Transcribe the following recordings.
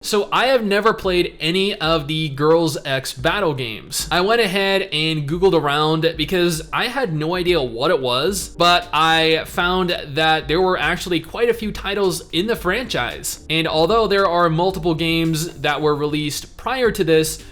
So I have never played any of the Girls X Battle games. I went ahead and Googled around because I had no idea what it was, but I found that there were actually quite a few titles in the franchise. And although there are multiple games that were released prior to this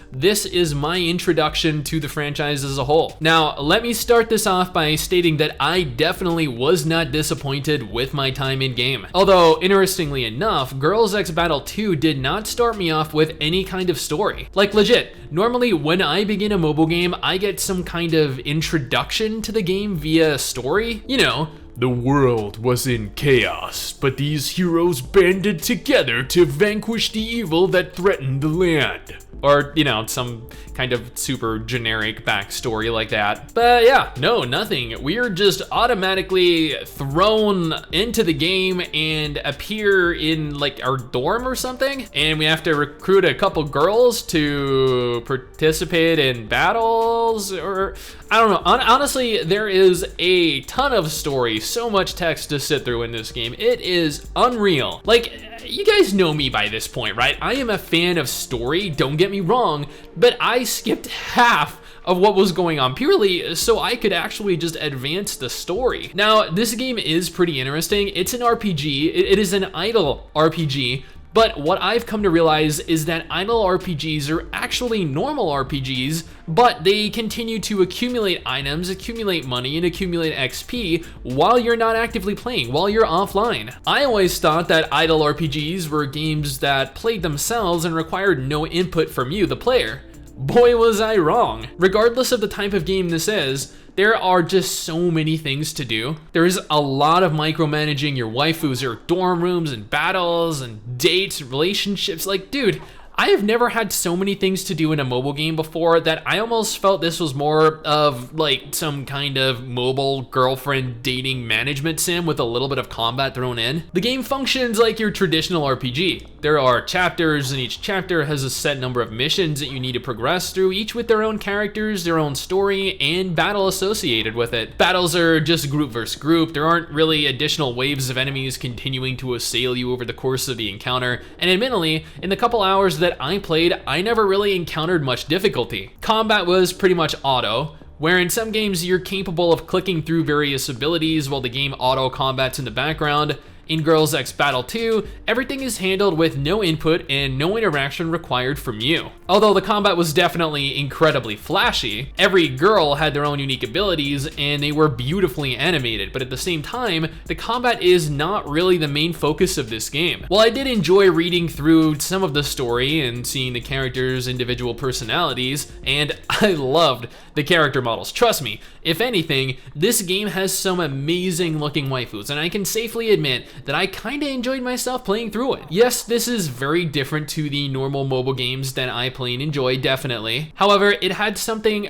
is my introduction to the franchise as a whole. Now, let me start this off by stating that I definitely was not disappointed with my time in game. Although, interestingly enough, Girls X Battle 2 did not start me off with any kind of story. Like legit, normally when I begin a mobile game, I get some kind of introduction to the game via story. You know, the world was in chaos, but these heroes banded together to vanquish the evil that threatened the land. Or, you know, some kind of super generic backstory like that. But yeah, no, nothing. We're just automatically thrown into the game and appear in like our dorm or something. And we have to recruit a couple girls to participate in battles, or I don't know. Honestly, there is a ton of story, so much text to sit through in this game. It is unreal. Like, you guys know me by this point, right? I am a fan of story, don't get me wrong, but I skipped half of what was going on purely so I could actually just advance the story. Now, this game is pretty interesting. It's an RPG, it is an idle RPG, but what I've come to realize is that idle RPGs are actually normal RPGs, but they continue to accumulate items, accumulate money, and accumulate XP while you're not actively playing, while you're offline. I always thought that idle RPGs were games that played themselves and required no input from you, the player. Boy, was I wrong. Regardless of the type of game this is, there are just so many things to do. There is a lot of micromanaging your waifus, your dorm rooms, and battles, and dates, relationships. Like, dude, I have never had so many things to do in a mobile game before that I almost felt this was more of like some kind of mobile girlfriend dating management sim with a little bit of combat thrown in. The game functions like your traditional RPG. There are chapters, and each chapter has a set number of missions that you need to progress through, each with their own characters, their own story, and battle associated with it. Battles are just group versus group. There aren't really additional waves of enemies continuing to assail you over the course of the encounter, and admittedly, in the couple hours that I played, I never really encountered much difficulty. Combat was pretty much auto, where in some games you're capable of clicking through various abilities while the game auto combats in the background. In Girls X Battle 2, everything is handled with no input and no interaction required from you. Although the combat was definitely incredibly flashy, every girl had their own unique abilities and they were beautifully animated, but at the same time, the combat is not really the main focus of this game. While I did enjoy reading through some of the story and seeing the characters' individual personalities, and I loved the character models, trust me, if anything, this game has some amazing looking waifus, and I can safely admit that I kinda enjoyed myself playing through it. Yes, this is very different to the normal mobile games that I play and enjoy, definitely. However, it had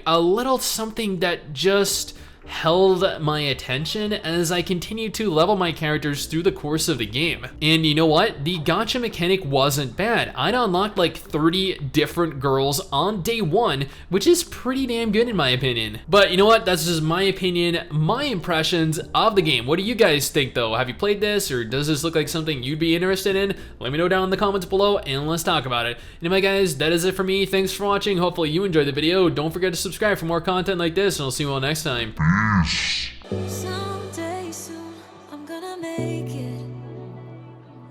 a little something that just held my attention as I continued to level my characters through the course of the game. And you know what? The gacha mechanic wasn't bad. I'd unlocked like 30 different girls on day one, which is pretty damn good in my opinion. But you know what? That's just my opinion, my impressions of the game. What do you guys think though? Have you played this, or does this look like something you'd be interested in? Let me know down in the comments below and let's talk about it. Anyway guys, that is it for me. Thanks for watching. Hopefully you enjoyed the video. Don't forget to subscribe for more content like this, and I'll see you all next time. Someday soon I'm gonna make it.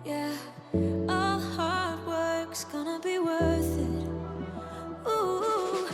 Yeah, all hard work's gonna be worth it. Ooh,